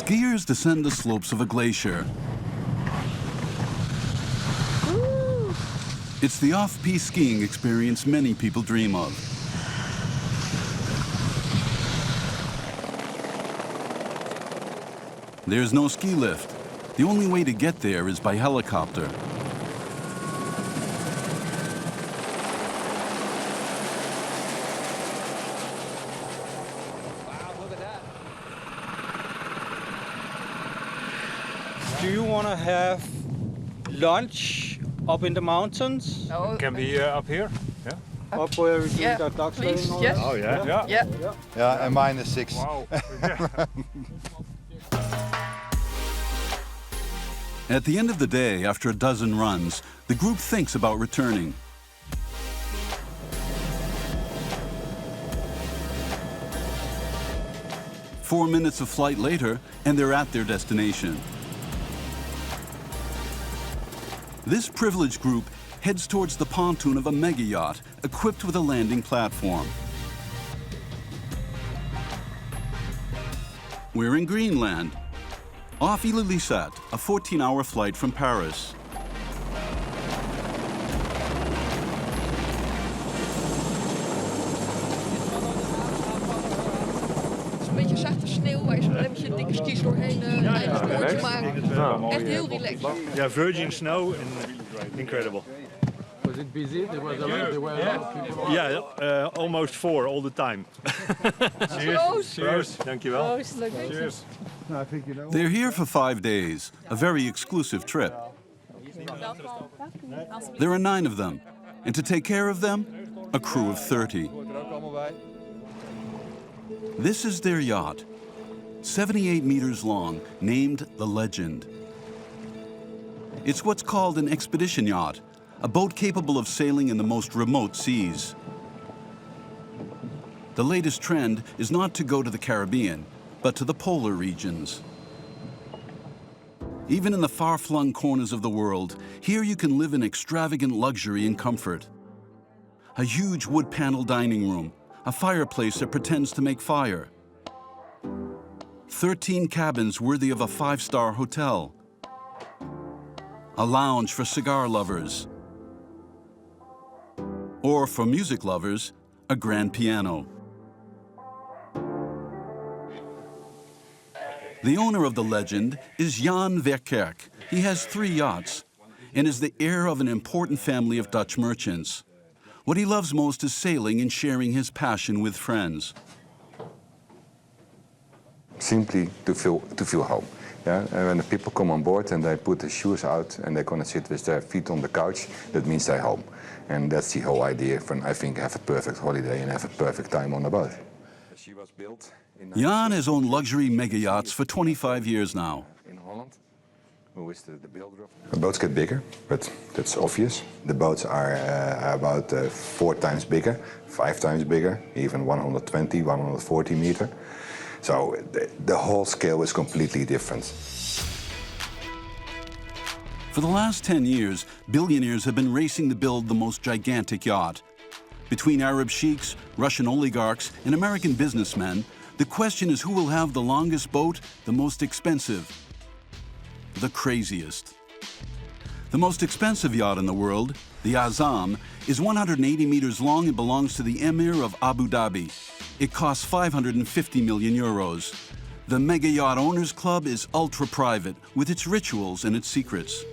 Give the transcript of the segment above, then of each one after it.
Skiers descend the slopes of a glacier. Woo! It's the off-piste skiing experience many people dream of. There's no ski lift. The only way to get there is by helicopter. Do you want to have lunch up in the mountains? Oh, Can we up here? Yeah. Up where we do yeah, that duck please, sledding? yes. Oh yeah. Yeah. Yeah. Yeah, and mine is 6. Wow. At the end of the day, after a dozen runs, the group thinks about returning. Four minutes of flight later, and they're at their destination. This privileged group heads towards the pontoon of a mega yacht equipped with a landing platform. We're in Greenland, off Ilulissat, a 14-hour flight from Paris. Het is een beetje zachte sneeuw waar je zo een dikke skis doorheen een eigen spoortje maakt. Echt heel relaxed. Yeah, virgin snow and incredible. Was it busy? There were a lot of people. Yeah, almost 4 all the time. Proost. Proost. Dankjewel. Proost, leuk Cheers. They're here for 5 days, a very exclusive trip. There are 9 of them, and to take care of them, a crew of 30. This is their yacht, 78 meters long, named the Legend. It's what's called an expedition yacht, a boat capable of sailing in the most remote seas. The latest trend is not to go to the Caribbean, but to the polar regions. Even in the far-flung corners of the world, here you can live in extravagant luxury and comfort. A huge wood-paneled dining room, a fireplace that pretends to make fire. 13 cabins worthy of a 5-star hotel. A lounge for cigar lovers. Or for music lovers, a grand piano. The owner of the Legend is Jan Verkerk. He has 3 yachts and is the heir of an important family of Dutch merchants. What he loves most is sailing and sharing his passion with friends. Simply to feel home. Yeah? And when the people come on board and they put their shoes out and they're gonna sit with their feet on the couch, that means they're home. And that's the whole idea from, I think, have a perfect holiday and have a perfect time on the boat. She was built in Jan has owned luxury mega yachts for 25 years now. in Holland. Who is the builder of the boats get bigger, but that's obvious. The boats are about 4 times bigger, 5 times bigger, even 120, 140 meter. So the whole scale is completely different. For the last 10 years, billionaires have been racing to build the most gigantic yacht. Between Arab sheiks, Russian oligarchs, and American businessmen, the question is who will have the longest boat, the most expensive, the craziest. The most expensive yacht in the world, the Azam, is 180 meters long and belongs to the Emir of Abu Dhabi. It costs 550 million euros. The Mega Yacht Owners Club is ultra-private, with its rituals and its secrets.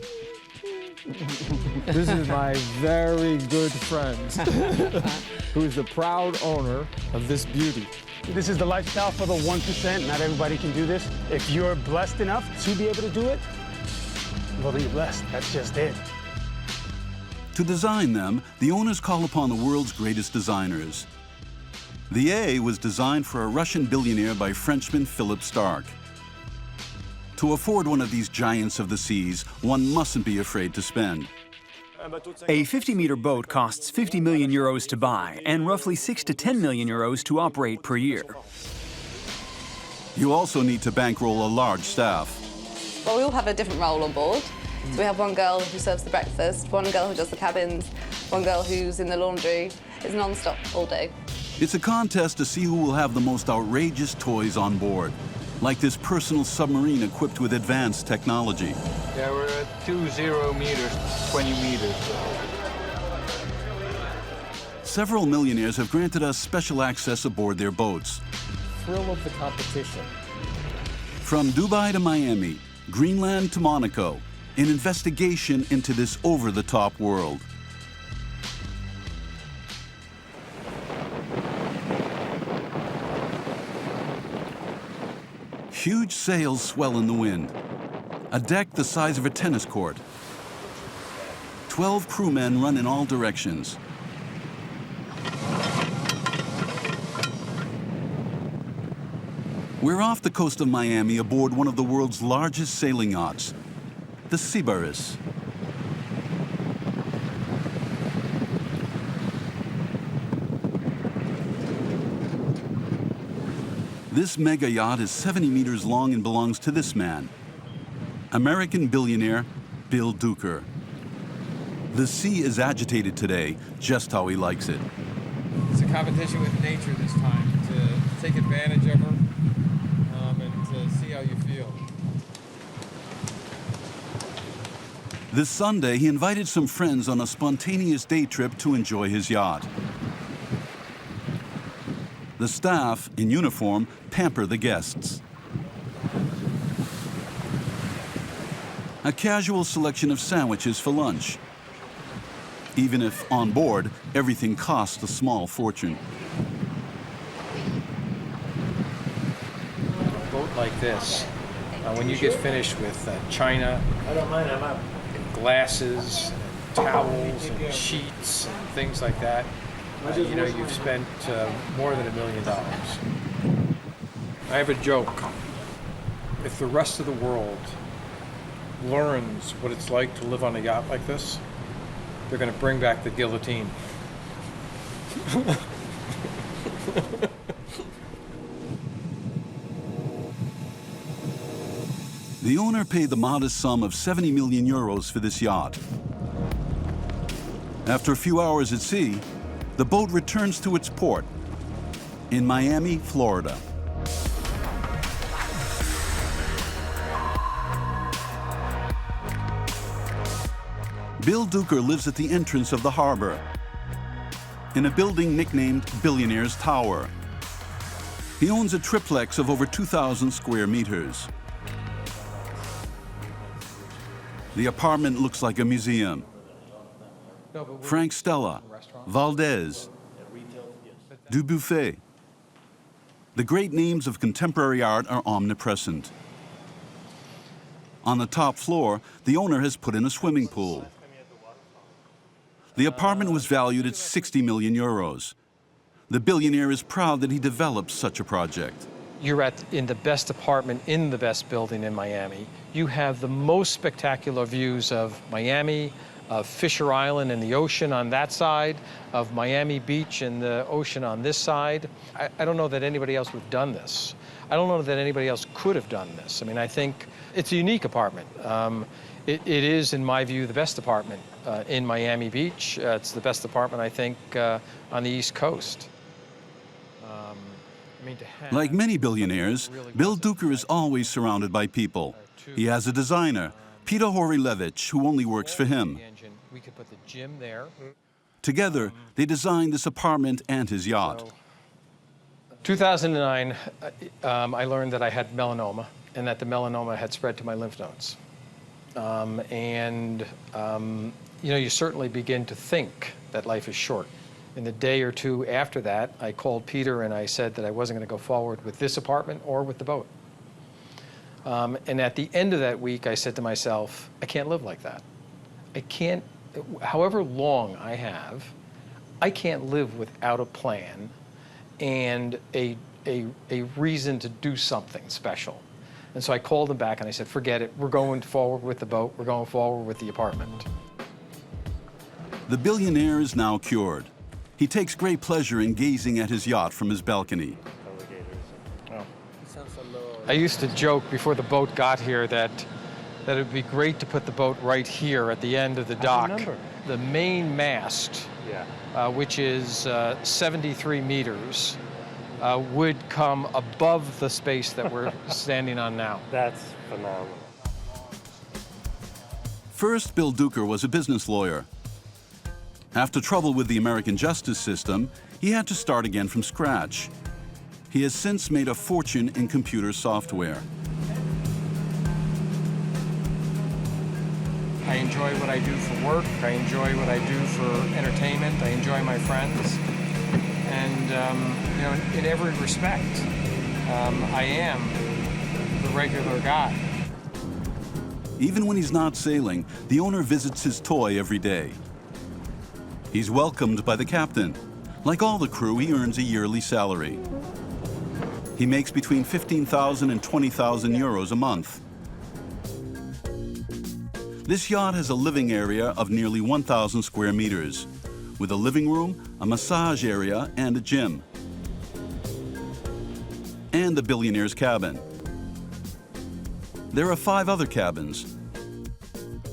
This is my very good friend, who is the proud owner of this beauty. This is the lifestyle for the 1%. Not everybody can do this. If you're blessed enough to be able to do it, well, then you're blessed. That's just it. To design them, the owners call upon the world's greatest designers. The A was designed for a Russian billionaire by Frenchman Philip Stark. To afford one of these giants of the seas, one mustn't be afraid to spend. A 50-meter boat costs 50 million euros to buy and roughly 6 to 10 million euros to operate per year. You also need to bankroll a large staff. Well, we all have a different role on board. So we have one girl who serves the breakfast, one girl who does the cabins, one girl who's in the laundry. It's non-stop all day. It's a contest to see who will have the most outrageous toys on board. like this personal submarine equipped with advanced technology. Yeah, we're at 20 meters, 20 meters. Several millionaires have granted us special access aboard their boats. Thrill of the competition. From Dubai to Miami, Greenland to Monaco, an investigation into this over-the-top world. Huge sails swell in the wind. A deck the size of a tennis court. 12 crewmen run in all directions. We're off the coast of Miami aboard one of the world's largest sailing yachts, the Sybaris. This mega yacht is 70 meters long and belongs to this man, American billionaire Bill Duker. The sea is agitated today, just how he likes it. It's a competition with nature this time, to take advantage of her and to see how you feel. This Sunday, he invited some friends on a spontaneous day trip to enjoy his yacht. The staff, in uniform, pamper the guests. A casual selection of sandwiches for lunch. Even if, on board, everything costs a small fortune. A boat like this, when you get finished with china, and glasses, and towels, and sheets, and things like that, you know, you've spent more than $1 million. I have a joke. If the rest of the world learns what it's like to live on a yacht like this, they're going to bring back the guillotine. The owner paid the modest sum of 70 million euros for this yacht. After a few hours at sea, the boat returns to its port in Miami, Florida. Bill Duker lives at the entrance of the harbor in a building nicknamed Billionaires Tower. He owns a triplex of over 2,000 square meters. The apartment looks like a museum. Frank Stella, Valdez, Dubuffet. The great names of contemporary art are omnipresent. On the top floor, the owner has put in a swimming pool. The apartment was valued at 60 million euros. The billionaire is proud that he developed such a project. You're in the best apartment in the best building in Miami. You have the most spectacular views of Miami, of Fisher Island and the ocean on that side, of Miami Beach and the ocean on this side. I don't know that anybody else would have done this. I don't know that anybody else could have done this. I mean, I think it's a unique apartment. It is, in my view, the best apartment in Miami Beach. It's the best apartment, I think, on the East Coast. Like many billionaires, Bill Duker is always surrounded by people. He has a designer, Peter Horilevich, who only works for him. We could put the gym there. Together, they designed this apartment and his yacht. 2009, I learned that I had melanoma and that the melanoma had spread to my lymph nodes. You know, you certainly begin to think that life is short. In the day or two after that, I called Peter and I said that I wasn't going to go forward with this apartment or with the boat. And at the end of that week, I said to myself, I can't live like that. I can't, however long I have, I can't live without a plan and a reason to do something special. And so I called him back and I said, forget it, we're going forward with the boat, we're going forward with the apartment. The billionaire is now cured. He takes great pleasure in gazing at his yacht from his balcony. I used to joke before the boat got here that it would be great to put the boat right here at the end of the dock. The main mast, which is 73 meters, would come above the space that we're standing on now. That's phenomenal. First, Bill Duker was a business lawyer. After trouble with the American justice system, he had to start again from scratch. He has since made a fortune in computer software. I enjoy what I do for work. I enjoy what I do for entertainment. I enjoy my friends. And, you know, in every respect, I am the regular guy. Even when he's not sailing, the owner visits his toy every day. He's welcomed by the captain. Like all the crew, he earns a yearly salary. He makes between 15,000 and 20,000 euros a month. This yacht has a living area of nearly 1,000 square meters, with a living room, a massage area, and a gym. And the Billionaire's cabin. There are 5 other cabins.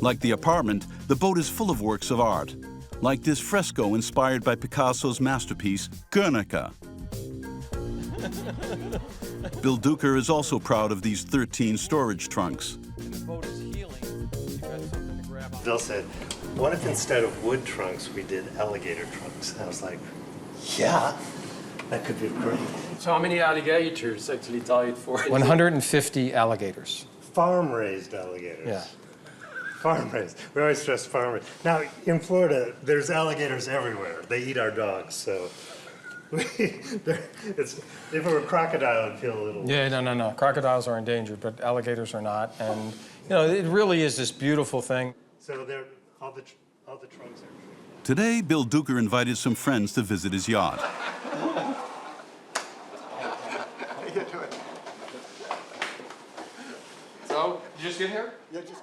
Like the apartment, the boat is full of works of art, like this fresco inspired by Picasso's masterpiece, Guernica. Bill Duker is also proud of these 13 storage trunks. Bill said, what if instead of wood trunks, we did alligator trunks? And I was like, yeah, that could be great. So how many alligators actually died for? 150 alligators. Farm-raised alligators. Yeah. Farm-raised. We always stress farm-raised. Now, in Florida, there's alligators everywhere. They eat our dogs, so if it were crocodile, it'd feel a little... Yeah, no. Crocodiles are endangered, but alligators are not. And, you know, it really is this beautiful thing. So all the trunks are... Today, Bill Duker invited some friends to visit his yacht. So, you just get here?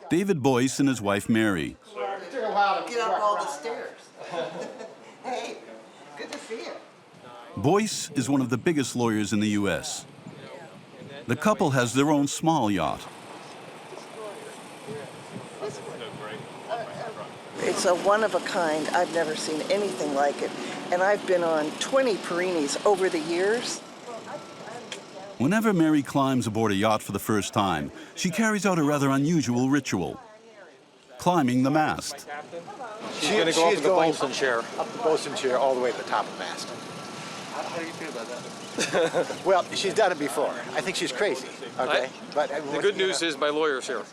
David Boyce and his wife, Mary. It took a while to get up all the stairs. Hey, good to see you. Boyce is one of the biggest lawyers in the U.S. The couple has their own small yacht. It's a one-of-a-kind. I've never seen anything like it. And I've been on 20 Perinis over the years. Whenever Mary climbs aboard a yacht for the first time, she carries out a rather unusual ritual, climbing the mast. She's going to go up the bosun chair. Up the bosun chair all the way to the top of the mast. How do you feel about that? Well, she's done it before. I think she's crazy, okay? But the good news is my lawyer's here.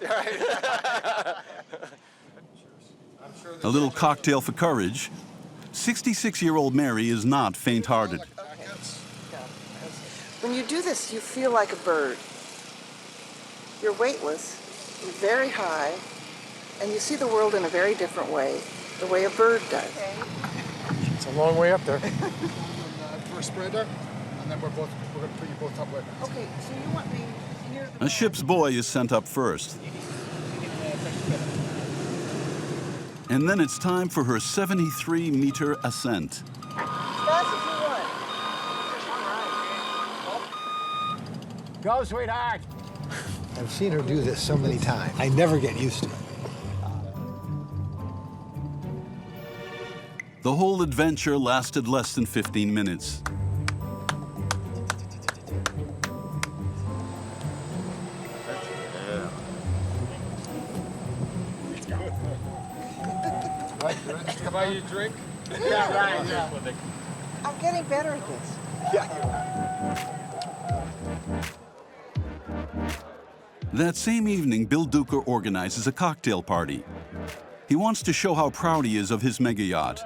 A little cocktail for courage. 66-year-old Mary is not faint-hearted. When you do this, you feel like a bird. You're weightless, you're very high, and you see the world in a very different way, the way a bird does. it's a long way up there. First spreader, and then we're going to put you both up with. Okay, so you want me near the... A ship's boy is sent up first. And then it's time for her 73-meter ascent. As fast as you want. Go, sweetheart. I've seen her do this so many times. I never get used to it. The whole adventure lasted less than 15 minutes. Can I buy you a drink? Yeah, right, yeah. I'm getting better at this. Yeah. That same evening, Bill Duker organizes a cocktail party. He wants to show how proud he is of his mega yacht.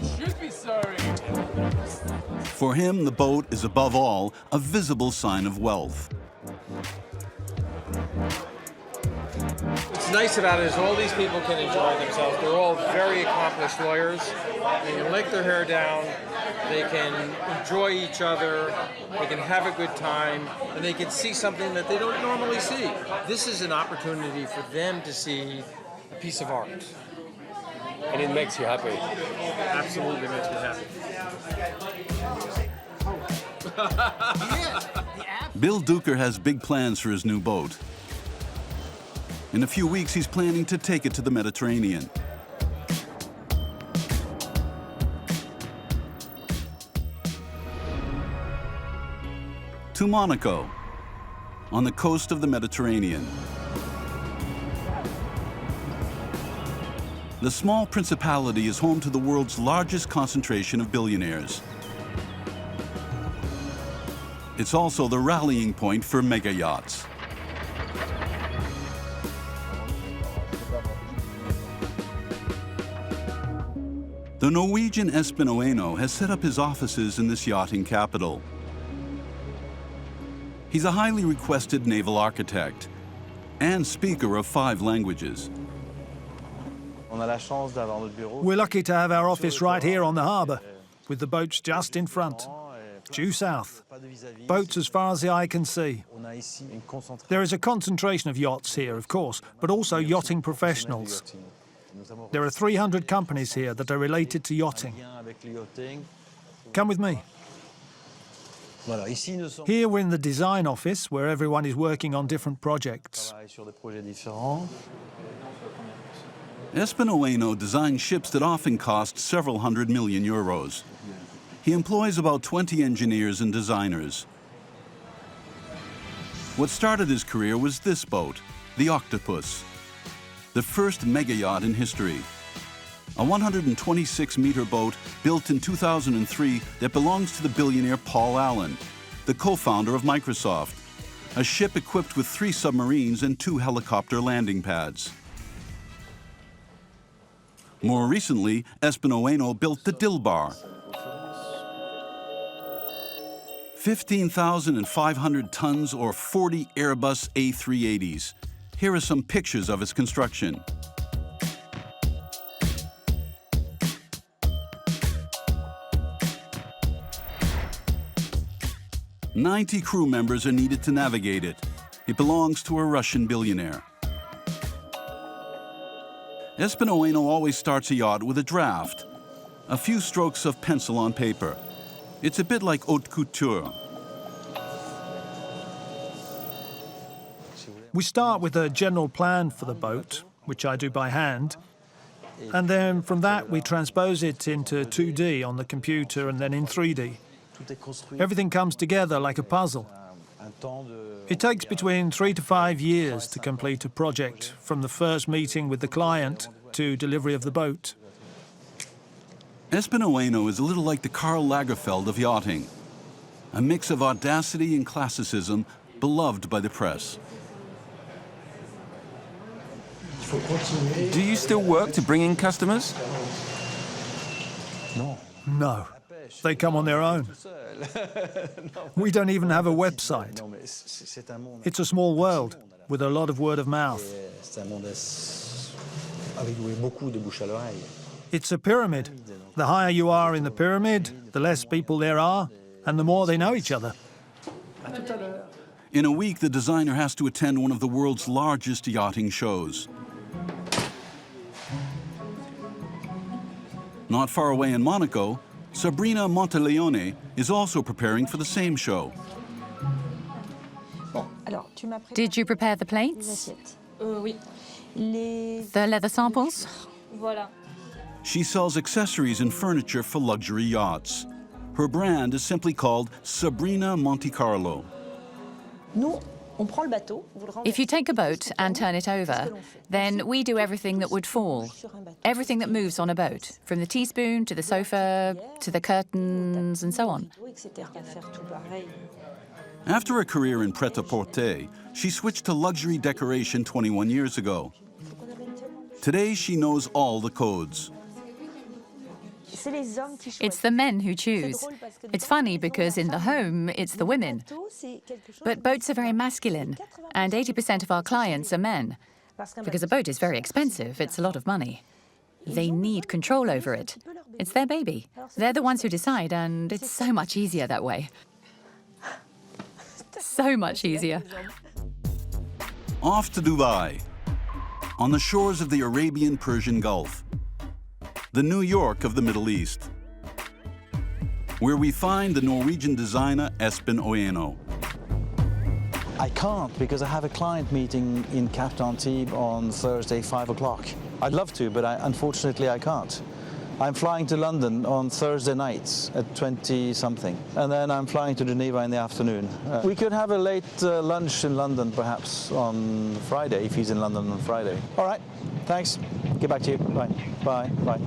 You should be sorry. For him, the boat is above all a visible sign of wealth. What's nice about it is all these people can enjoy themselves. They're all very accomplished lawyers. They can let their hair down. They can enjoy each other. They can have a good time. And they can see something that they don't normally see. This is an opportunity for them to see a piece of art. And it makes you happy. Absolutely makes me happy. Bill Duker has big plans for his new boat. In a few weeks, he's planning to take it to the Mediterranean. to Monaco, on the coast of the Mediterranean. The small principality is home to the world's largest concentration of billionaires. It's also the rallying point for mega yachts. The Norwegian Espen Oeno has set up his offices in this yachting capital. He's a highly requested naval architect and speaker of 5 languages. We're lucky to have our office right here on the harbour, with the boats just in front. Due south. Boats as far as the eye can see. There is a concentration of yachts here, of course, but also yachting professionals. There are 300 companies here that are related to yachting. Come with me. Here we're in the design office, where everyone is working on different projects. Espen Oeno designs ships that often cost several hundred million euros. He employs about 20 engineers and designers. What started his career was this boat, the Octopus, the first mega yacht in history. A 126-meter boat built in 2003 that belongs to the billionaire Paul Allen, the co-founder of Microsoft. A ship equipped with 3 submarines and 2 helicopter landing pads. More recently, Espen Oeno built the Dilbar, 15,500 tons or 40 Airbus A380s. Here are some pictures of its construction. "90 crew members are needed to navigate it. It belongs to a Russian billionaire." Espen Oeno always starts a yacht with a draft, a few strokes of pencil on paper. It's a bit like haute couture. We start with a general plan for the boat, which I do by hand, and then from that we transpose it into 2D on the computer and then in 3D. Everything comes together like a puzzle. It takes between 3 to 5 years to complete a project, from the first meeting with the client to delivery of the boat. Espen Oeno is a little like the Karl Lagerfeld of yachting, a mix of audacity and classicism, beloved by the press. Do you still work to bring in customers? No, they come on their own. We don't even have a website. It's a small world with a lot of word of mouth. It's a pyramid. The higher you are in the pyramid, the less people there are, and the more they know each other. In a week, the designer has to attend one of the world's largest yachting shows. Not far away in Monaco, Sabrina Monteleone is also preparing for the same show. Did you prepare the plates? The leather samples? She sells accessories and furniture for luxury yachts. Her brand is simply called Sabrina Monte Carlo. If you take a boat and turn it over, then we do everything that would fall. Everything that moves on a boat, from the teaspoon to the sofa to the curtains and so on. After a career in pret-a-porter, she switched to luxury decoration 21 years ago. Today, she knows all the codes. It's the men who choose. It's funny because in the home, it's the women. But boats are very masculine, and 80% of our clients are men. Because a boat is very expensive, it's a lot of money. They need control over it. It's their baby. They're the ones who decide, and it's so much easier that way. So much easier. Off to Dubai, on the shores of the Arabian-Persian Gulf, the New York of the Middle East, where we find the Norwegian designer Espen Oeno. I can't because I have a client meeting in Captain Antibes on Thursday, 5 o'clock. I'd love to, but unfortunately I can't. I'm flying to London on Thursday nights at 20-something, and then I'm flying to Geneva in the afternoon. We could have a late lunch in London, perhaps, on Friday, if he's in London on Friday. All right, thanks. Get back to you. Bye. Bye. Bye.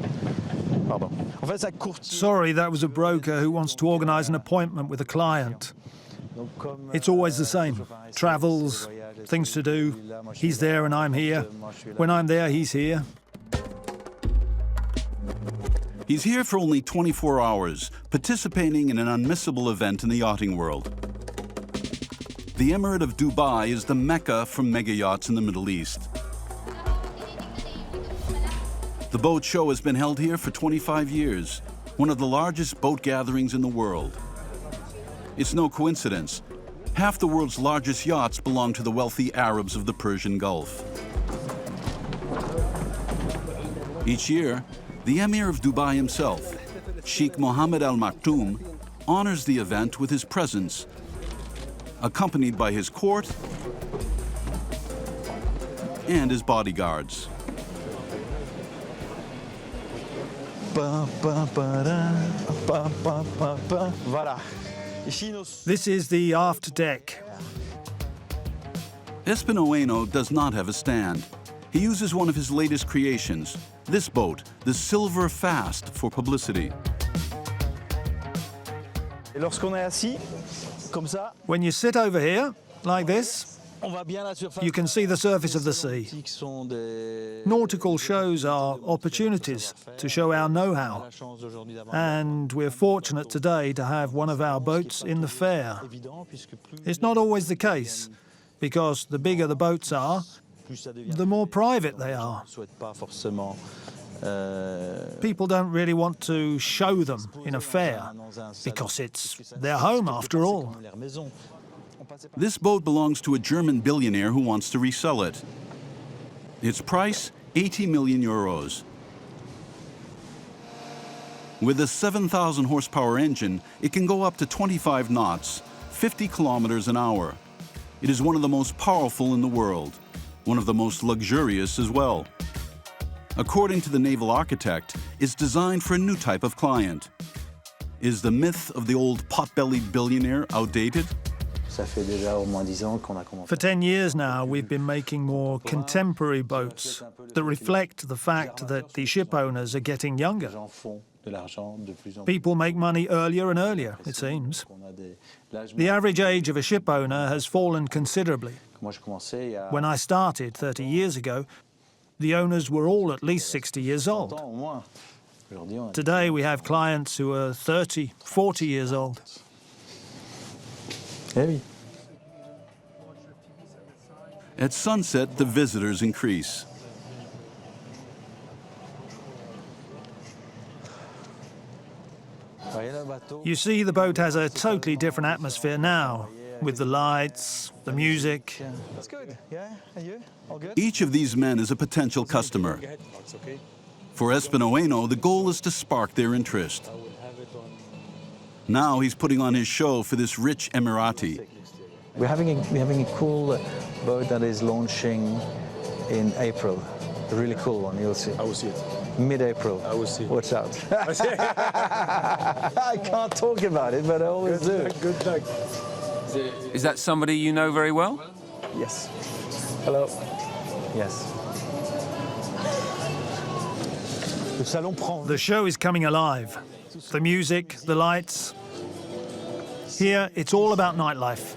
Pardon. Sorry, that was a broker who wants to organise an appointment with a client. It's always the same. Travels, things to do. He's there and I'm here. When I'm there, he's here. He's here for only 24 hours, participating in an unmissable event in the yachting world. The Emirate of Dubai is the mecca for mega yachts in the Middle East. The boat show has been held here for 25 years, one of the largest boat gatherings in the world. It's no coincidence. Half the world's largest yachts belong to the wealthy Arabs of the Persian Gulf. Each year, the Emir of Dubai himself, Sheikh Mohammed Al Maktoum, honors the event with his presence, accompanied by his court and his bodyguards. This is the aft deck. Espinoeno does not have a stand. He uses one of his latest creations, this boat, the Silver Fast, for publicity. When you sit over here, like this, you can see the surface of the sea. Nautical shows are opportunities to show our know-how, and we're fortunate today to have one of our boats in the fair. It's not always the case, because the bigger the boats are, the more private they are. People don't really want to show them in a fair, because it's their home after all. This boat belongs to a German billionaire who wants to resell it. Its price, 80 million euros. With a 7,000 horsepower engine, it can go up to 25 knots, 50 kilometers an hour. It is one of the most powerful in the world, one of the most luxurious as well. According to the naval architect, it's designed for a new type of client. Is the myth of the old pot-bellied billionaire outdated? For 10 years now, we've been making more contemporary boats that reflect the fact that the ship owners are getting younger. People make money earlier and earlier, it seems. The average age of a ship owner has fallen considerably. When I started 30 years ago, the owners were all at least 60 years old. Today we have clients who are 30, 40 years old. At sunset, the visitors increase. You see, the boat has a totally different atmosphere now, with the lights, the music. That's good, yeah? And you? All good? Each of these men is a potential customer. For Espinoeno, the goal is to spark their interest. Now he's putting on his show for this rich Emirati. We're having a cool boat that is launching in April. A really cool one, you'll see. I will see it. Mid-April. I will see. Watch out. I can't talk about it, but I always do. Good luck. Is that somebody you know very well? Yes. Hello. Yes. The show is coming alive. The music, the lights. Here, it's all about nightlife.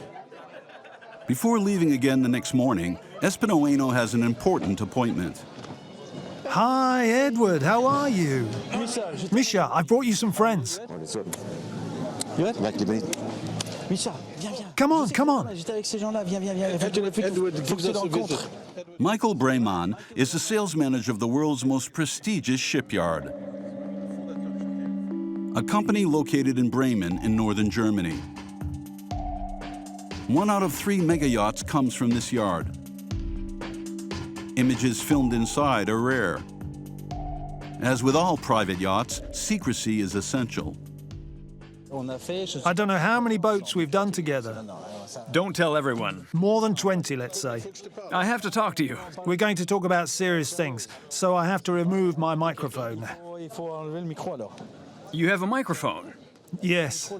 Before leaving again the next morning, Espinoeno has an important appointment. Hi, Edward. How are you? Misha, I brought you some friends. Come on, come on. Michael Breyman is the sales manager of the world's most prestigious shipyard, a company located in Bremen in northern Germany. 1 out of 3 mega yachts comes from this yard. Images filmed inside are rare. As with all private yachts, secrecy is essential. I don't know how many boats we've done together. Don't tell everyone. More than 20, let's say. I have to talk to you. We're going to talk about serious things, so I have to remove my microphone. You have a microphone? Yes.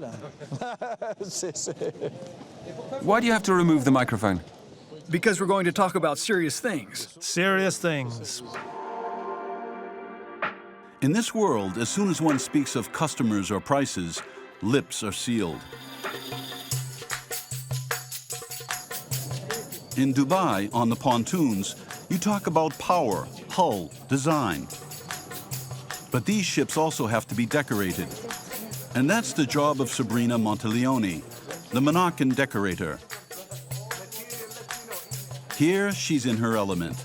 Why do you have to remove the microphone? Because we're going to talk about serious things. Serious things. In this world, as soon as one speaks of customers or prices, lips are sealed. In Dubai, on the pontoons, you talk about power, hull, design. But these ships also have to be decorated. And that's the job of Sabrina Monteleone, the Monacan decorator. Here, she's in her element.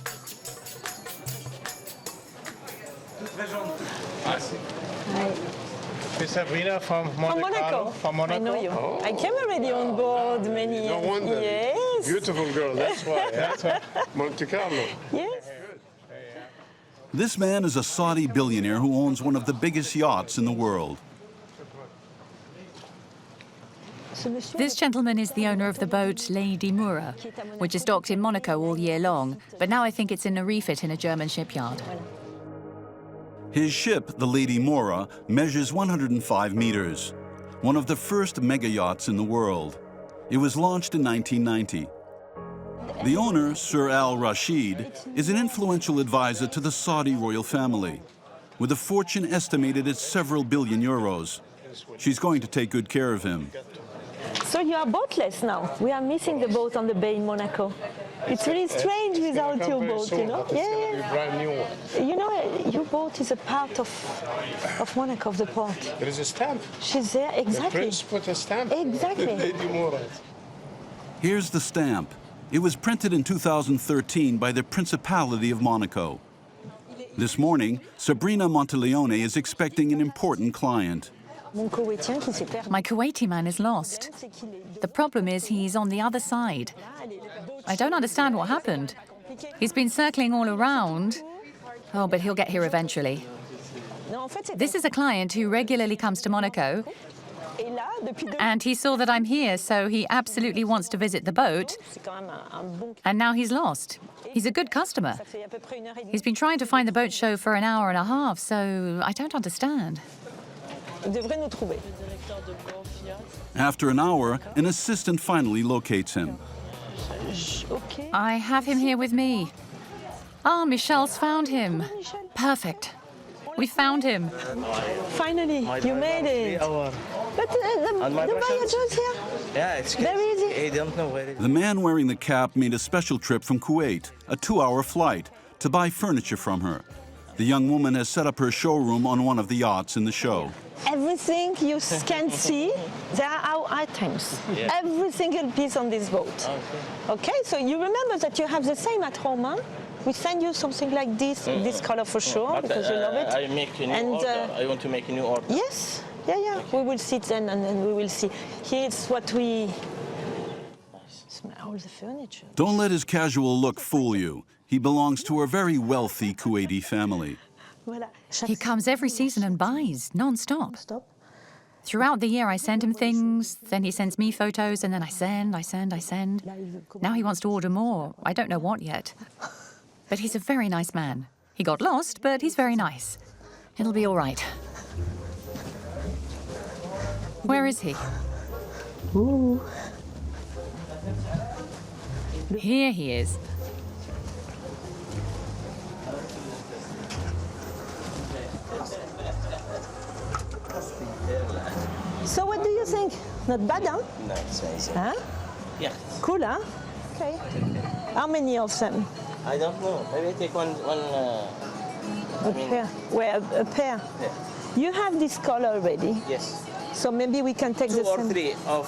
Sabrina from Monaco. From Monaco. I know you. Oh. I came already on board many years. No wonder. Yes. Beautiful girl, that's why. That's why. Monte Carlo. Yes. This man is a Saudi billionaire who owns one of the biggest yachts in the world. This gentleman is the owner of the boat Lady Moura, which is docked in Monaco all year long, but now I think it's in a refit in a German shipyard. His ship, the Lady Moura, measures 105 meters, one of the first mega yachts in the world. It was launched in 1990. The owner, Sir Al Rashid, is an influential advisor to the Saudi royal family, with a fortune estimated at several billion euros. She's going to take good care of him. So you are boatless now. We are missing the boat on the bay in Monaco. It's really strange without your boat, you know? Yeah. Brand new one. You know, your boat is a part of Monaco, of the port. There is a stamp. She's there, exactly. The prince put a stamp. Exactly. Lady Moura. Here's the stamp. It was printed in 2013 by the Principality of Monaco. This morning, Sabrina Monteleone is expecting an important client. My Kuwaiti man is lost. The problem is he's on the other side. I don't understand what happened. He's been circling all around. Oh, but he'll get here eventually. This is a client who regularly comes to Monaco, and he saw that I'm here, so he absolutely wants to visit the boat, and now he's lost. He's a good customer. He's been trying to find the boat show for an hour and a half, so I don't understand. After an hour, an assistant finally locates him. I have him here with me. Ah, Michelle's found him. Perfect. We found him. Finally, you made it. But the voyage was here. Yeah, it's very easy. I don't know where it is. The man wearing the cap made a special trip from Kuwait, a 2-hour flight, to buy furniture from her. The young woman has set up her showroom on one of the yachts in the show. Everything you can see, there are our items. Yeah. Every single piece on this boat. Okay, so you remember that you have the same at home, huh? We send you something like this color for sure, because you love it. I make a new order. I want to make a new order. Yes, yeah. We will sit then, and then we will see. Here's what we... Smell all the furniture. Don't let his casual look fool you. He belongs to a very wealthy Kuwaiti family. He comes every season and buys, non-stop. Throughout the year, I send him things, then he sends me photos, and then I send. Now he wants to order more. I don't know what yet. But he's a very nice man. He got lost, but he's very nice. It'll be all right. Where is he? Ooh. Here he is. So what do you think? Not bad, huh? No, it's nice. Huh? Yeah. Cool, huh? Okay. How many of them? I don't know. Maybe I take one pair. Well, a pair. Yeah. You have this color already. Yes. So maybe we can take two the same. Two or three of.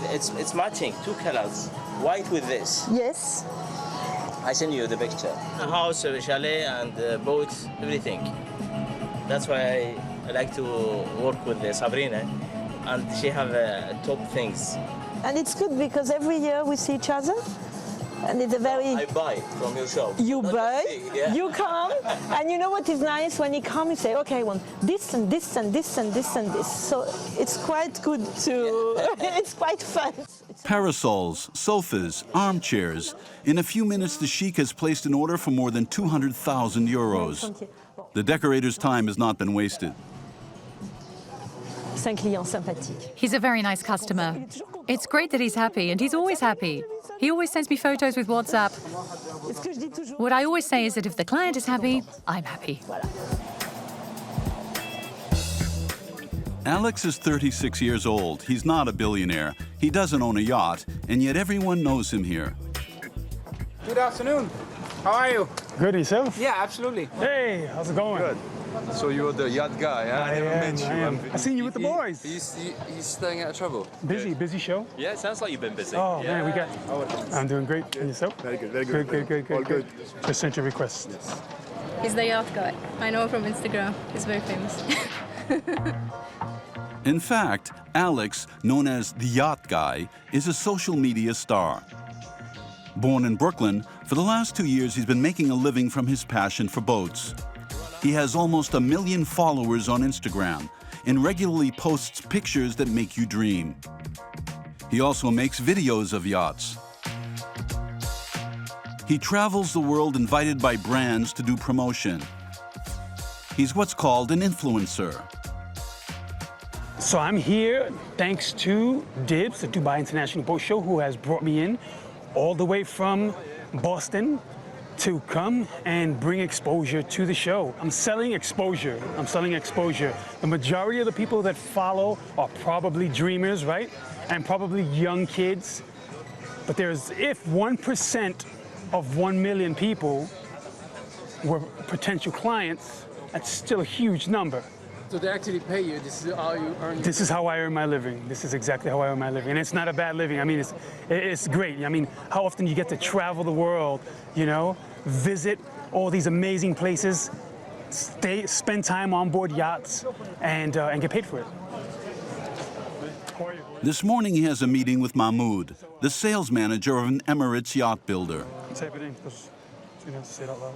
It's matching. 2 colors. White with this. Yes. I send you the picture. A house, a chalet, and boats, everything. That's why I like to work with Sabrina, and she have top things. And it's good because every year we see each other, And it's a very... I buy from your shop. You Not buy, just see, yeah. you come, and you know what is nice? When you come, you say, okay, I want this and this and this and this and this. So it's quite good to, it's quite fun. Parasols, sofas, armchairs. In a few minutes, the Sheikh has placed an order for more than 200,000 euros. The decorator's time has not been wasted. He's a very nice customer. It's great that he's happy, and he's always happy. He always sends me photos with WhatsApp. What I always say is that if the client is happy, I'm happy. Alex is 36 years old. He's not a billionaire. He doesn't own a yacht, and yet everyone knows him here. Good afternoon. How are you? Good, yourself? Yeah, absolutely. Hey, how's it going? Good. So you're the yacht guy, huh? I never met you. I seen you with the boys. He's staying out of trouble. Busy show? Yeah, it sounds like you've been busy. Oh, man, we got... I'm doing great. And yourself? Very good, very good. Good. All good. Just sent your request. Yes. He's the yacht guy. I know him from Instagram. He's very famous. In fact, Alex, known as the Yacht Guy, is a social media star. Born in Brooklyn, for the last 2 years he's been making a living from his passion for boats. He has almost 1 million followers on Instagram and regularly posts pictures that make you dream. He also makes videos of yachts. He travels the world invited by brands to do promotion. He's what's called an influencer. So I'm here thanks to Dibs, the Dubai International Boat Show, who has brought me in all the way from Boston to come and bring exposure to the show. I'm selling exposure. The majority of the people that follow are probably dreamers, right? And probably young kids. But if 1% of 1 million people were potential clients, that's still a huge number. So they actually pay you. This is how you earn. This is how I earn my living. This is exactly how I earn my living, and it's not a bad living. I mean, it's great. I mean, how often you get to travel the world, you know, visit all these amazing places, spend time on board yachts, and get paid for it. This morning he has a meeting with Mahmoud, the sales manager of an Emirates yacht builder. Type it in, because you have to say it out loud.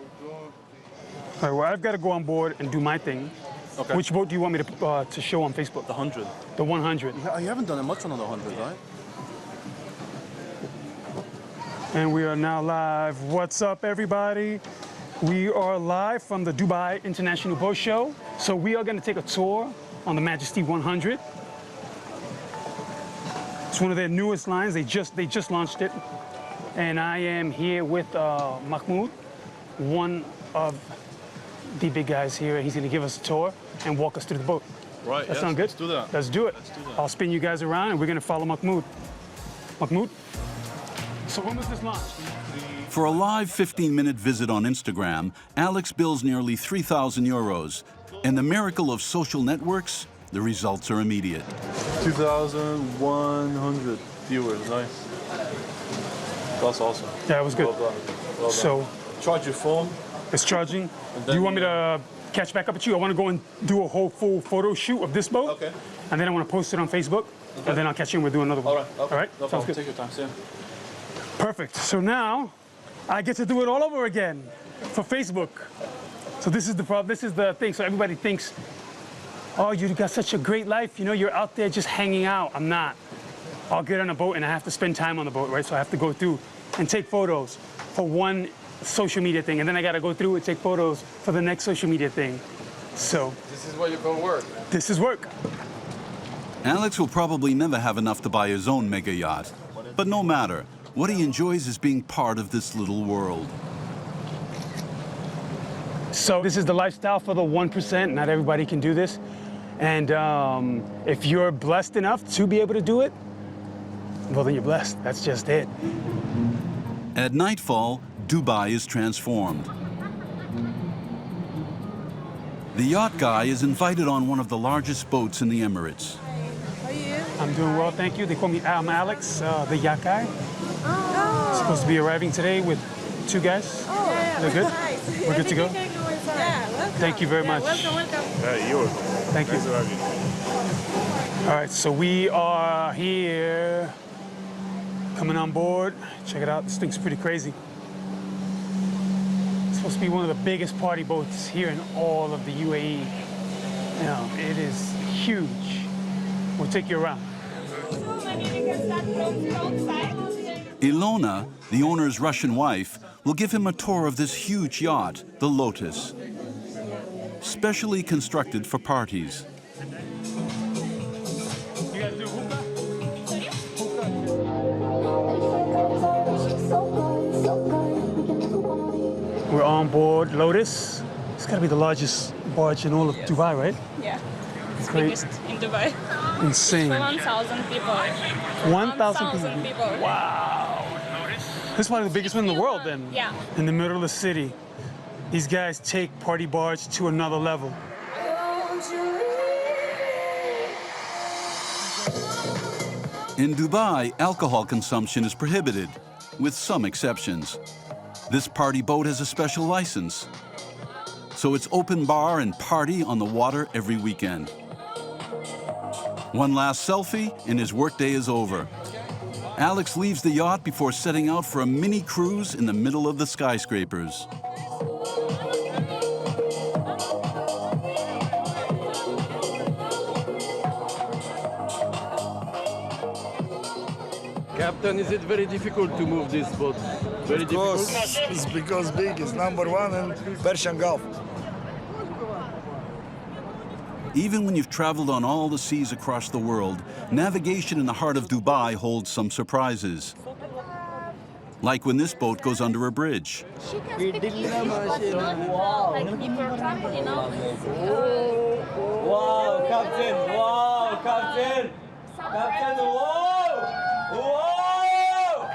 All right, well, I've got to go on board and do my thing. Okay. Which boat do you want me to show on Facebook? The 100. The 100. You haven't done much on the 100, right? And we are now live. What's up, everybody? We are live from the Dubai International Boat Show. So we are going to take a tour on the Majesty 100. It's one of their newest lines. They just launched it. And I am here with Mahmoud, one of the big guys here. He's going to give us a tour and walk us through the boat. Right, that sound good? Let's do that. Let's do it. I'll spin you guys around and we're going to follow Mahmoud. Mahmoud? So when was this launched? For a live 15-minute visit on Instagram, Alex bills nearly 3,000 euros. And the miracle of social networks, the results are immediate. 2,100 viewers, nice. That's awesome. Yeah, it was good. Well done. Well done. So, charge your phone. It's charging. Do you want me to catch back up with you? I want to go and do a whole full photo shoot of this boat. Okay. And then I want to post it on Facebook. Okay. And then I'll catch you and we'll do another one. All right. Okay. All right? No Sounds good. Take your time, Sam. Perfect. So now I get to do it all over again for Facebook. So this is the problem. This is the thing. So everybody thinks, oh, you got such a great life. You know, you're out there just hanging out. I'm not. I'll get on a boat and I have to spend time on the boat, right? So I have to go through and take photos for one social media thing, and then I got to go through and take photos for the next social media thing. So this is where you're going to work. This is work. Alex will probably never have enough to buy his own mega yacht. But no matter, what he enjoys is being part of this little world. So this is the lifestyle for the 1%. Not everybody can do this. And if you're blessed enough to be able to do it, well, then you're blessed. That's just it. At nightfall, Dubai is transformed. The Yacht Guy is invited on one of the largest boats in the Emirates. How are you? I'm doing well, thank you. They call me Alex, the Yacht Guy. Oh. Supposed to be arriving today with 2 guys. Oh, yeah. They're good? Nice. We're good to go? Yeah, welcome. Thank you very much. Welcome. You're welcome. Thank you. Nice to have you. All right, so we are here coming on board. Check it out, this thing's pretty crazy. It's supposed to be one of the biggest party boats here in all of the UAE. You know, it is huge. We'll take you around. Ilona, the owner's Russian wife, will give him a tour of this huge yacht, the Lotus, specially constructed for parties. We're on board Lotus. It's got to be the largest barge in all of Dubai, right? Yeah. It's Great. biggest in Dubai. Insane. 1,000 people. 1,000 people. Wow. This is probably the biggest one in the world then. Yeah. In the middle of the city. These guys take party barge to another level. In Dubai, alcohol consumption is prohibited, with some exceptions. This party boat has a special license, so it's open bar and party on the water every weekend. One last selfie and his workday is over. Alex leaves the yacht before setting out for a mini cruise in the middle of the skyscrapers. Captain, is it very difficult to move this boat? Very difficult? It's because big is #1 in Persian Gulf. Even when you've traveled on all the seas across the world, navigation in the heart of Dubai holds some surprises. Like when this boat goes under a bridge. Wow, Captain! Wow, Captain! Captain, whoa! Whoa!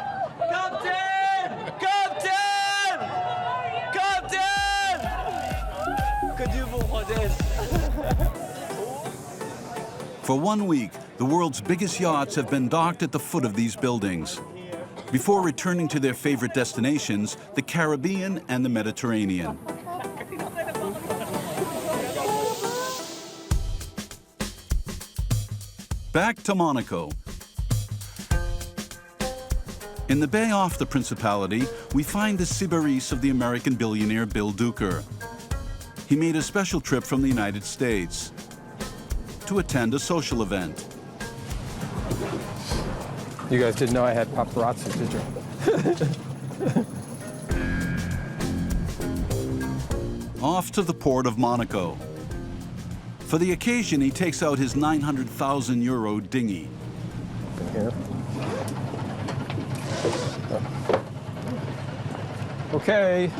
Captain! Captain! Captain! Que Dieu vous protège! For 1 week, the world's biggest yachts have been docked at the foot of these buildings, before returning to their favorite destinations, the Caribbean and the Mediterranean. Back to Monaco. In the bay off the Principality, we find the Sybaris of the American billionaire Bill Duker. He made a special trip from the United States to attend a social event. You guys didn't know I had paparazzi, did you? Off to the port of Monaco. For the occasion, he takes out his 900,000 euro dinghy. Here. Okay.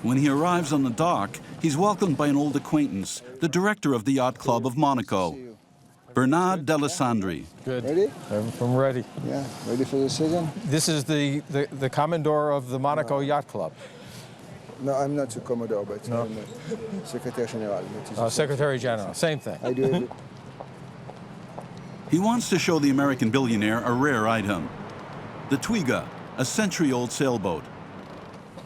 When he arrives on the dock, he's welcomed by an old acquaintance, the director of the Yacht Club of Monaco, Bernard D'Alessandri. Good. Ready? I'm ready. Yeah, ready for the season? This is the Commodore of the Monaco Yacht Club. No, I'm not a Commodore, but No. I'm a Secretary General. Secretary General, same thing. I do it. He wants to show the American billionaire a rare item, the Twiga, a century-old sailboat.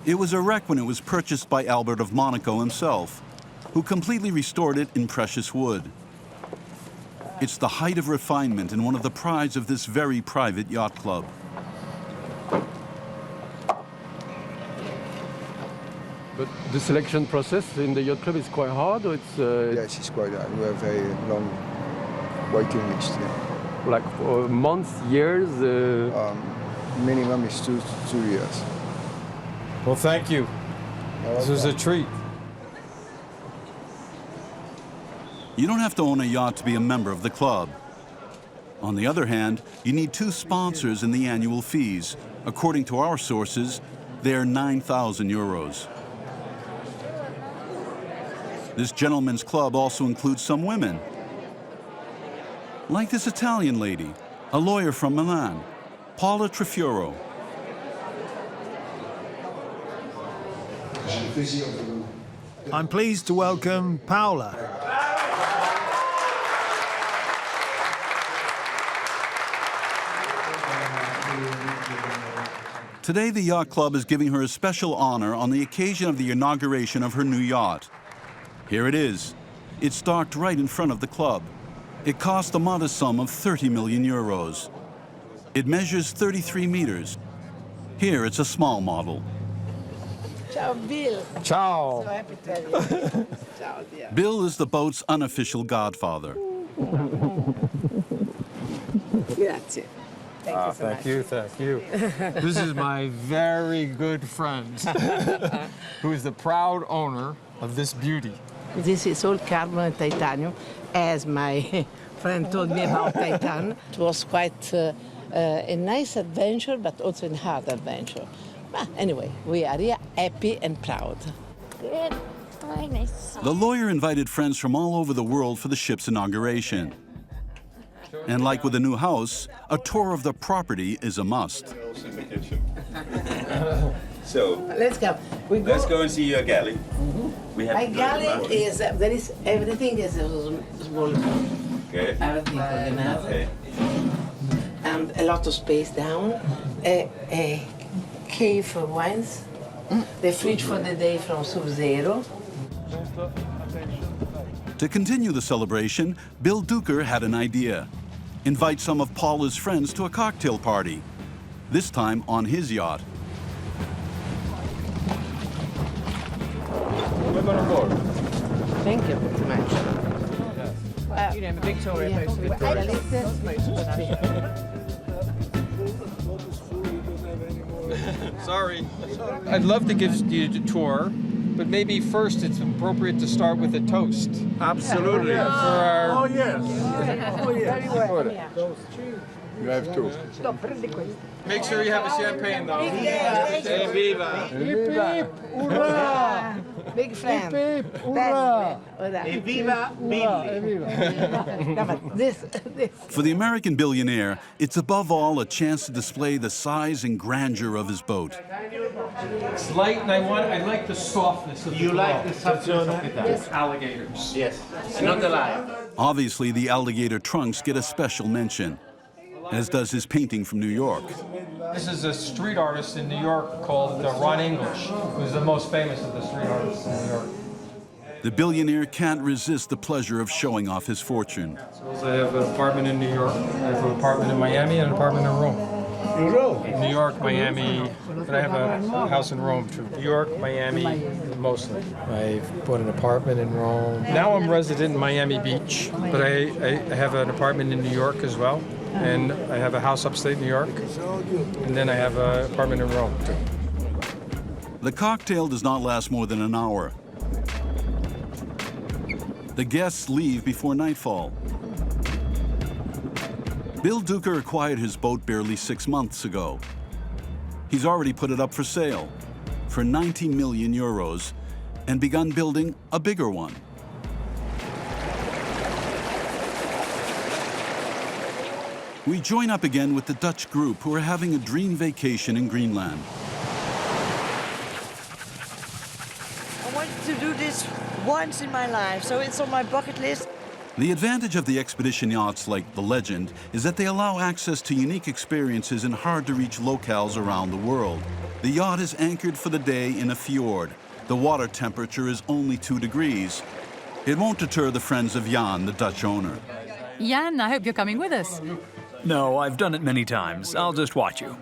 It was a wreck when it was purchased by Albert of Monaco himself, who completely restored it in precious wood. It's the height of refinement and one of the prides of this very private yacht club. But the selection process in the yacht club is quite hard, or it's... Yes, it's quite hard. We have very long waiting list. Yeah. Like months, years? Minimum is two years. Well, thank you. This was a treat. You don't have to own a yacht to be a member of the club. On the other hand, you need 2 sponsors in the annual fees. According to our sources, they're 9,000 euros. This gentleman's club also includes some women. Like this Italian lady, a lawyer from Milan, Paula Trefioro. I'm pleased to welcome Paula. Today, the Yacht Club is giving her a special honor on the occasion of the inauguration of her new yacht. Here it is. It's docked right in front of the club. It cost a modest sum of 30 million euros. It measures 33 meters. Here, it's a small model. Ciao, Bill. Ciao. So happy to have you. Ciao, dear. Bill is the boat's unofficial godfather. Grazie. Thank you so much. Thank you, thank you. This is my very good friend, who is the proud owner of this beauty. This is all carbon and titanium, as my friend told me about Titan. It was quite a nice adventure, but also a hard adventure. But anyway, we are here happy and proud. Good. Very nice. The lawyer invited friends from all over the world for the ship's inauguration. And like with a new house, a tour of the property is a must. So let's go. Let's go and see your galley. Mm-hmm. My galley is there is everything is a small. Okay. Everything organized. Okay. And a lot of space down. A cave for wines. The fridge for the day from Sub-Zero. To continue the celebration, Bill Duker had an idea. Invite some of Paula's friends to a cocktail party, this time on his yacht. Welcome aboard. Thank you very much. You know, the Victoria Post. Sorry. I'd love to give you a tour, but maybe first it's appropriate to start with a toast. Absolutely. For our... Oh, yes. Oh, yes. You have two. Make sure you have a champagne, though. Hey, viva! Hip, hip, hurrah! Big fan. Hip, hip, hurrah! E viva Billy! This. For the American billionaire, it's above all a chance to display the size and grandeur of his boat. It's light, and I like the softness of the You like glow. the softness of it? Yes. Alligators. Yes. Not alive. Obviously, the alligator trunks get a special mention, as does his painting from New York. This is a street artist in New York called Ron English, who's the most famous of the street artists in New York. The billionaire can't resist the pleasure of showing off his fortune. So I have an apartment in New York, I have an apartment in Miami, and an apartment in Rome. In Rome? New York, Miami, but I have a house in Rome too. New York, Miami, mostly. I've bought an apartment in Rome. Now I'm resident in Miami Beach, but I have an apartment in New York as well. And I have a house upstate New York, and then I have an apartment in Rome too. The cocktail does not last more than an hour. The guests leave before nightfall. Bill Duker acquired his boat barely 6 months ago. He's already put it up for sale for 90 million euros and begun building a bigger one. We join up again with the Dutch group who are having a dream vacation in Greenland. I wanted to do this once in my life, so it's on my bucket list. The advantage of the expedition yachts like the Legend is that they allow access to unique experiences in hard-to-reach locales around the world. The yacht is anchored for the day in a fjord. The water temperature is only 2 degrees. It won't deter the friends of Jan, the Dutch owner. Jan, I hope you're coming with us. No, I've done it many times. I'll just watch you.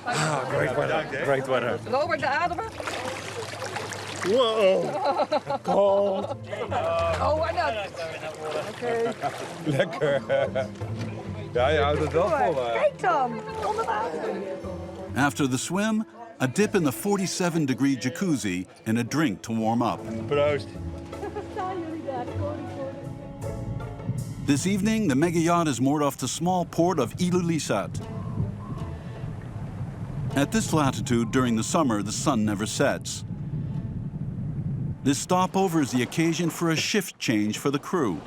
Oh, great weather. Great weather. Robert, de ademen. Whoa. Cold. Oh, why not? Okay. Lekker. Ja, je houdt het wel vol. Kijk dan, onder water. After the swim, a dip in the 47-degree jacuzzi and a drink to warm up. Proost. This evening, the mega yacht is moored off the small port of Ilulissat. At this latitude, during the summer, the sun never sets. This stopover is the occasion for a shift change for the crew.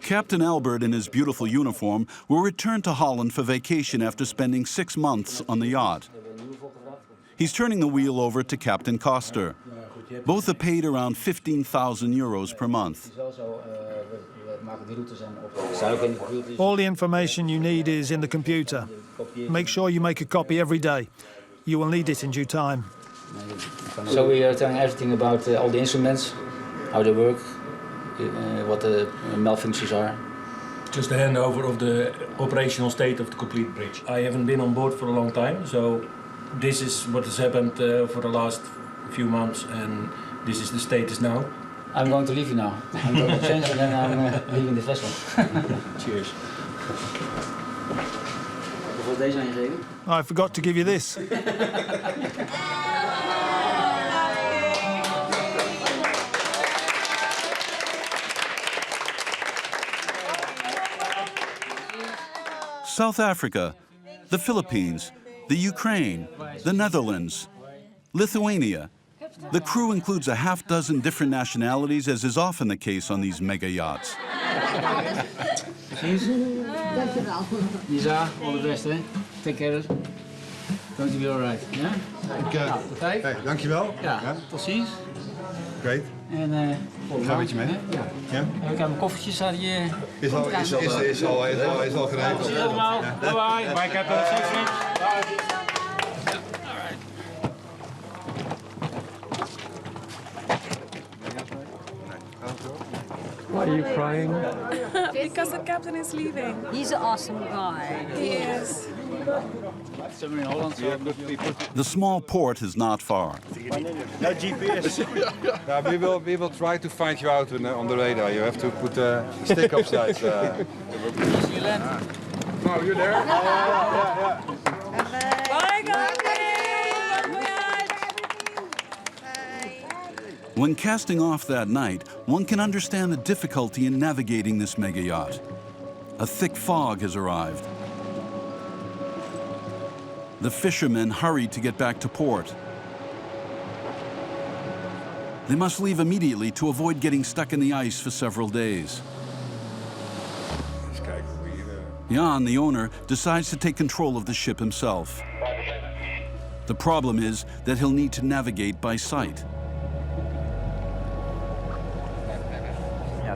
Captain Albert in his beautiful uniform will return to Holland for vacation after spending 6 months on the yacht. He's turning the wheel over to Captain Koster. Both are paid around 15,000 euros per month. All the information you need is in the computer. Make sure you make a copy every day. You will need it in due time. So we are telling everything about all the instruments, how they work, what the malfunctions are. Just a handover of the operational state of the complete bridge. I haven't been on board for a long time, so this is what has happened for the last few months, and this is the status now. I'm going to leave you now. I'm going to change and then I'm leaving the vessel. Cheers. Hoeveel is deze aan je gegeven? I forgot to give you this. South Africa, the Philippines, the Ukraine, the Netherlands, Lithuania. The crew includes a half-dozen different nationalities, as is often the case on these mega yachts. Lisa, all the best, eh? Take care. Going to be all right, ja? Ja, dankjewel. Ja, tot ziens. Great. En ga een beetje mee. Ja. Ja. Heb ik aan mijn koffertjes staan die... Is al geregeld. Tot ziens allemaal. Bye bye. Bye Captain. Safe trips. Bye. Why are you crying? Because the captain is leaving. He's an awesome guy. He is. The small port is not far. No GPS. we will try to find you out on the radar. You have to put a stick upside. Oh, you're there? Yeah. Bye, guys. When casting off that night, one can understand the difficulty in navigating this mega yacht. A thick fog has arrived. The fishermen hurry to get back to port. They must leave immediately to avoid getting stuck in the ice for several days. Jan, the owner, decides to take control of the ship himself. The problem is that he'll need to navigate by sight.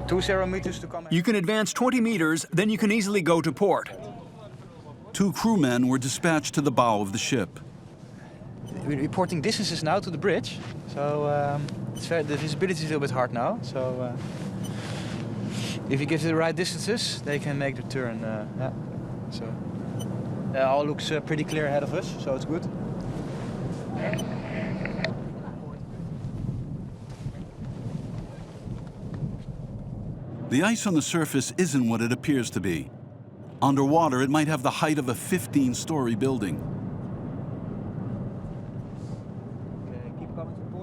20 meters to come. You can advance 20 meters, then you can easily go to port. 2 crewmen were dispatched to the bow of the ship. We're reporting distances now to the bridge, so the visibility is a little bit hard now. So if you give the right distances, they can make the turn. So all looks pretty clear ahead of us, so it's good. The ice on the surface isn't what it appears to be. Underwater, it might have the height of a 15-story building.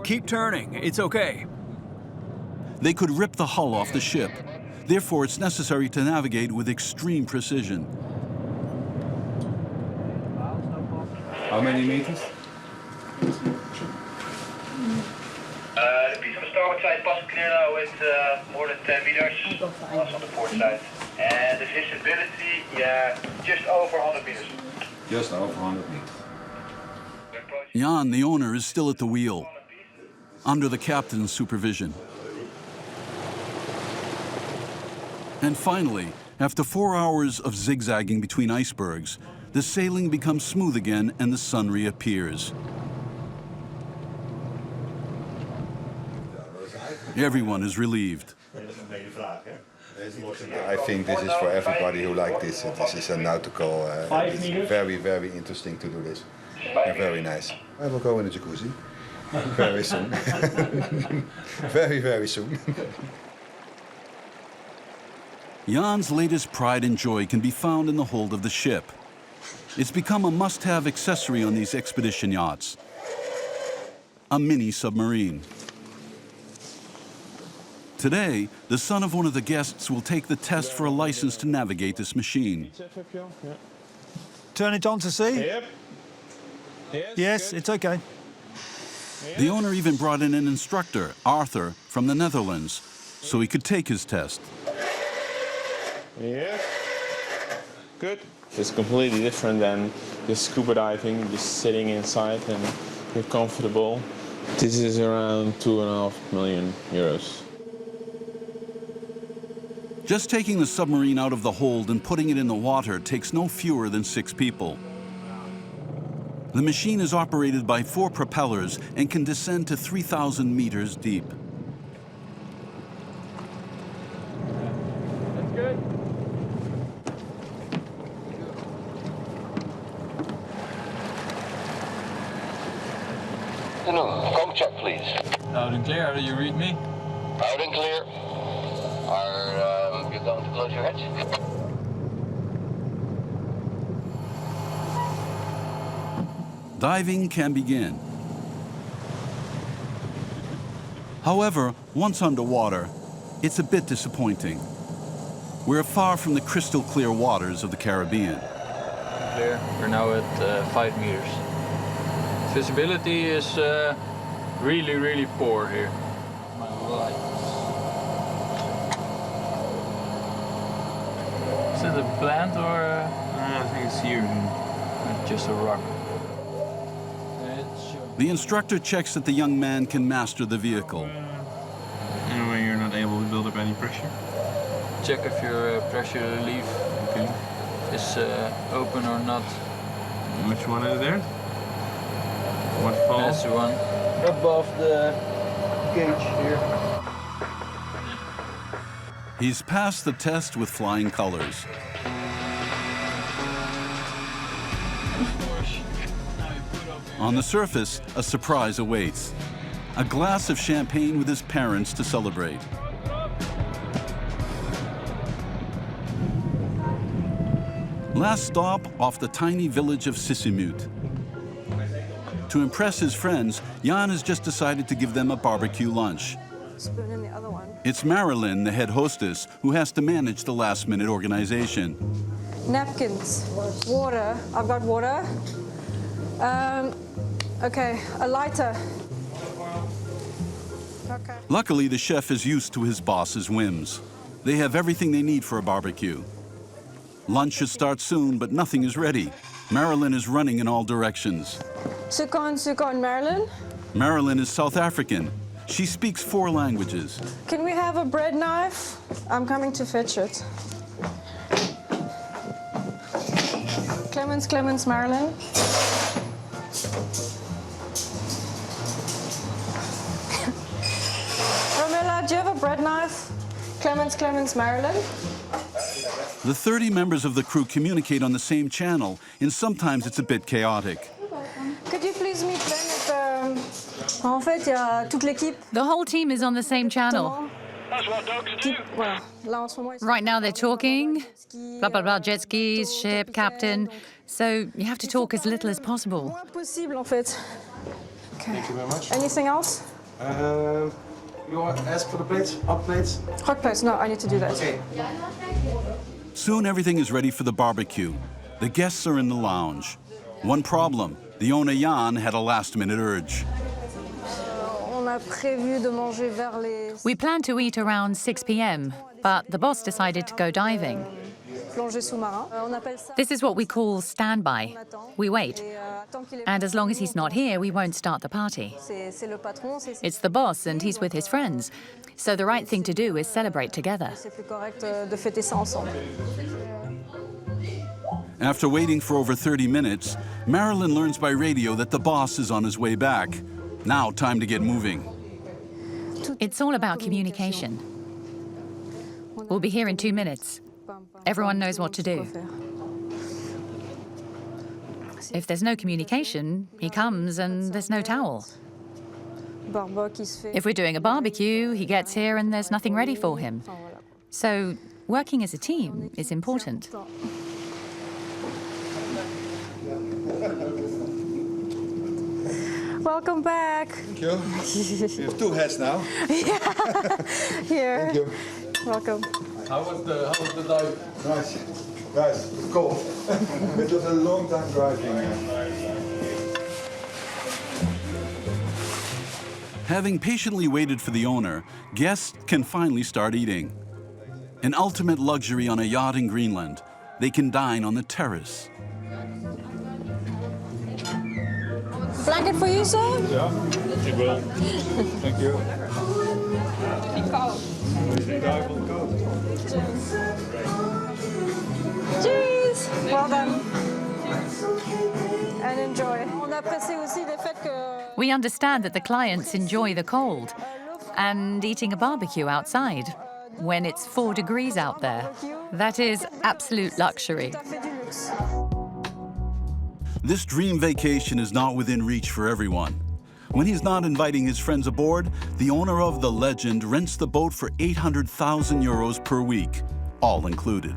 Keep turning, it's okay. They could rip the hull off the ship. Therefore, it's necessary to navigate with extreme precision. How many meters? The piece on the starboard side passes clear now with more than 10 meters. That's on the port side. And the visibility, just over 100 meters. Just over 100 meters. Jan, the owner, is still at the wheel, under the captain's supervision. And finally, after 4 hours of zigzagging between icebergs, the sailing becomes smooth again and the sun reappears. Everyone is relieved. I think this is for everybody who likes this. This is a nautical. It's very, very interesting to do this. And very nice. I will go in the jacuzzi very soon. Very, very soon. Jan's latest pride and joy can be found in the hold of the ship. It's become a must-have accessory on these expedition yachts. A mini submarine. Today, the son of one of the guests will take the test for a license to navigate this machine. Turn it on to see? Yep. Yes, it's okay. The owner even brought in an instructor, Arthur, from the Netherlands, so he could take his test. Yeah. Good. It's completely different than just scuba diving, just sitting inside and you're comfortable. This is around 2.5 million euros. Just taking the submarine out of the hold and putting it in the water takes no fewer than 6 people. The machine is operated by 4 propellers and can descend to 3,000 meters deep. That's good. Com check, please. Loud and clear. Do you read me? Loud and clear. Are you going to close your hatch? Diving can begin. However, once underwater, it's a bit disappointing. We're far from the crystal clear waters of the Caribbean. Clear. We're now at 5 meters. Visibility is really, really poor here. My lights. Is it a plant or I think it's here. Just a rock. The instructor checks that the young man can master the vehicle. And when you're not able to build up any pressure? Check if your pressure relief is open or not. Which one is there? What fall? That's the one above the gauge here. He's passed the test with flying colors. On the surface, a surprise awaits. A glass of champagne with his parents to celebrate. Last stop off the tiny village of Sissimut. To impress his friends, Jan has just decided to give them a barbecue lunch. Spoon in the other one. It's Marilyn, the head hostess, who has to manage the last-minute organization. Napkins, water. I've got water. Okay, a lighter. Okay. Luckily, the chef is used to his boss's whims. They have everything they need for a barbecue. Lunch should start soon, but nothing is ready. Marilyn is running in all directions. Sukon, Marilyn. Marilyn is South African. She speaks 4 languages. Can we have a bread knife? I'm coming to fetch it. Clemens, Marilyn. Romilla, do you have a bread knife? Clemens, Marilyn. The 30 members of the crew communicate on the same channel, and sometimes it's a bit chaotic. Could you please meet them with, en fait, il y a toute l'équipe. The whole team is on the same channel. That's what dogs do. Voilà. Là, en ce moment, Right now they're talking, blah, blah, blah, jet skis, ship, captain. So you have to talk as little as possible. moins possible, en fait. Okay. Thank you very much. Anything else? You want to ask for the plates? Hot plates? Hot plates. No, I need to do that. Okay. Soon everything is ready for the barbecue. The guests are in the lounge. One problem, the owner Jan had a last-minute urge. On a prévu de manger vers les We planned to eat around 6 p.m., but the boss decided to go diving. plongées sous-marins. On appelle ça. This is what we call standby. We wait. And as long as he's not here, we won't start the party. C'est le patron, It's the boss, and he's with his friends. So the right thing to do is celebrate together. c'est plus correct de fêter ça ensemble. After waiting for over 30 minutes, Marilyn learns by radio that the boss is on his way back. Now, time to get moving. It's all about communication. We'll be here in 2 minutes. Everyone knows what to do. If there's no communication, he comes and there's no towel. If we're doing a barbecue, he gets here and there's nothing ready for him. So working as a team is important. Welcome back. Thank you. We have 2 hats now. Here. Thank you. Welcome. How was the dive? Nice. Guys, it's cold. It was a long time driving. Having patiently waited for the owner, guests can finally start eating. An ultimate luxury on a yacht in Greenland. They can dine on the terrace. Blanket for you, sir? Yeah, you will. Thank you. Cheers! Well done. and enjoy. We understand that the clients enjoy the cold and eating a barbecue outside when it's 4 degrees out there. That is absolute luxury. This dream vacation is not within reach for everyone. When he's not inviting his friends aboard, the owner of the Legend rents the boat for 800,000 euros per week, all included.